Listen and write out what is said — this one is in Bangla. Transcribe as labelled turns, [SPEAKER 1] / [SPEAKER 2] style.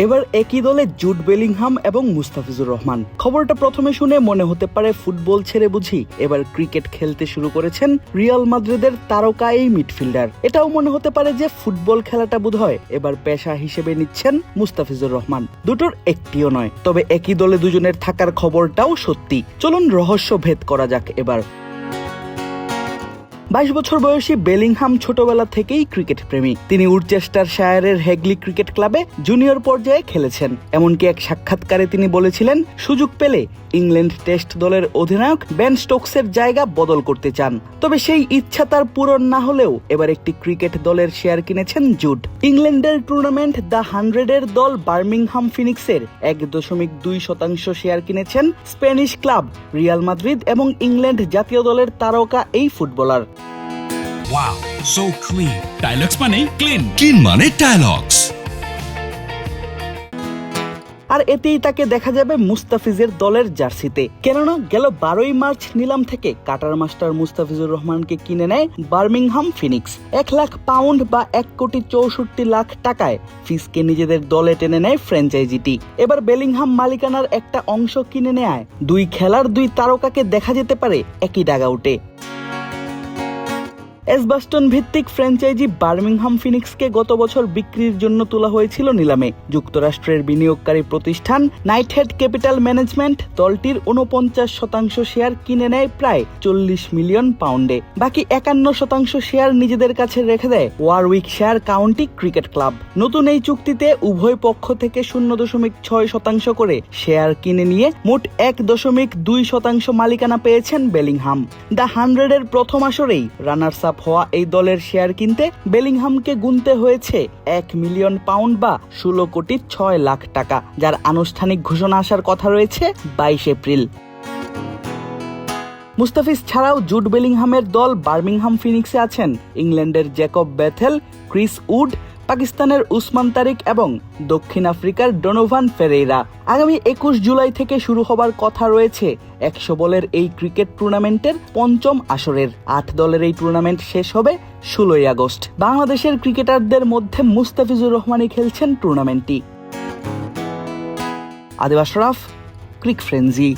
[SPEAKER 1] এবার একই দলে জুড বেলিংহাম এবং মুস্তাফিজুর রহমান। খবরটা প্রথমে শুনে মনে হতে পারে ফুটবল ছেড়ে বুঝি এবার ক্রিকেট খেলতে শুরু করেছেন রিয়াল মাদ্রিদের তারকা এই মিডফিল্ডার। এটাও মনে হতে পারে যে ফুটবল খেলাটা বোধহয় এবার পেশা হিসেবে নিচ্ছেন মুস্তাফিজুর রহমান। দুটোর একটিও নয়, তবে একই দলে দুজনের থাকার খবরটাও সত্যি। চলুন রহস্য ভেদ করা যাক এবার। 22 বছর বয়সী বেলিংহাম ছোটবেলা থেকেই ক্রিকেট প্রেমী। তিনি উরচেস্টারশায়ারের হেগলি ক্রিকেট ক্লাবে জুনিয়র পর্যায়ে খেলেছেন। এমনকি এক সাক্ষাৎকারে তিনি বলেছিলেন সুযোগ পেলে ইংল্যান্ড টেস্ট দলের অধিনায়ক বেন স্টোকসের জায়গা বদল করতে চান। তবে সেই ইচ্ছা তার পূরণ না হলেও এবার একটি ক্রিকেট দলের শেয়ার কিনেছেন জুড। ইংল্যান্ডের টুর্নামেন্ট দ্য 100-এর দল বার্মিংহাম ফিনিক্সের 1.2% শেয়ার কিনেছেন স্প্যানিশ ক্লাব রিয়াল মাদ্রিদ এবং ইংল্যান্ড জাতীয় দলের তারকা এই footballer.
[SPEAKER 2] Wow, so clean. Dialogues মানে clean. Clean মানে Dialogues.
[SPEAKER 1] আর এতেই তাকে দেখা যাবে মুস্তাফিজের দলের জার্সিতে। কেননা গেল 12ই মার্চ নিলাম থেকে কাটার মাস্টার মুস্তাফিজুর রহমানকে কিনে নেয় বার্মিংহাম ফিনিক্স। 1 লাখ পাউন্ড বা 1,64,00,000 টাকায় ফিসকে নিজেদের দলে টেনে নেয় ফ্র্যাঞ্চাইজিটি। এবার বেলিংহাম মালিকানার একটা অংশ কিনে নেয় 2 খেলার 2 তারকাকে দেখা যেতে পারে একই ডাগআউটে। এসবাস্টন ভিত্তিক ফ্র্যাঞ্চাইজি বার্মিংহাম ফিনিক্সকে গত বছর বিক্রির জন্য তোলা হয়েছিল নিলামে। যুক্তরাষ্ট্রের বিনিয়োগকারী প্রতিষ্ঠান নাইটহেড ক্যাপিটাল ম্যানেজমেন্ট দলটির 49% শেয়ার কিনে নেয় প্রায় 40 মিলিয়ন পাউন্ডে। বাকি 51% শেয়ার নিজেদের কাছে রেখে দেয় ওয়ারউইকশায়ার কাউন্টি ক্রিকেট ক্লাব। নতুন এই চুক্তিতে উভয় পক্ষ থেকে 0.6% করে শেয়ার কিনে নিয়ে মোট 1.2% মালিকানা পেয়েছেন বেলিংহাম। দ্য 100-এর প্রথম আসরেই রানার্স আপ হওয়া এই দলের শেয়ার কিনতে বেলিংহামকে গুনতে হয়েছে 1 মিলিয়ন পাউন্ড বা 16,06,00,000 টাকা, যার আনুষ্ঠানিক ঘোষণা আসার কথা রয়েছে 22 এপ্রিল। মুস্তাফিজ ছাড়াও জুড বেলিংহামের দল বার্মিংহাম ফিনিক্সে আছেন ইংল্যান্ডের জ্যাকব বেথেল, ক্রিস উড, পাকিস্তানের উসমান তারিক এবং দক্ষিণ আফ্রিকার ডোনোভান ফেরেইরা। আগামী 21 জুলাই থেকে শুরু হবার কথা রয়েছে 100 বলের এই ক্রিকেট টুর্নামেন্টের 5ম আসরের। 8 দলের এই টুর্নামেন্ট শেষ হবে 16ই আগস্ট। বাংলাদেশের ক্রিকেটারদের মধ্যে মুস্তাফিজুর রহমানই খেলছেন টুর্নামেন্টটি। আদিব আশরাফ, ক্রিক ফ্রেঞ্জি।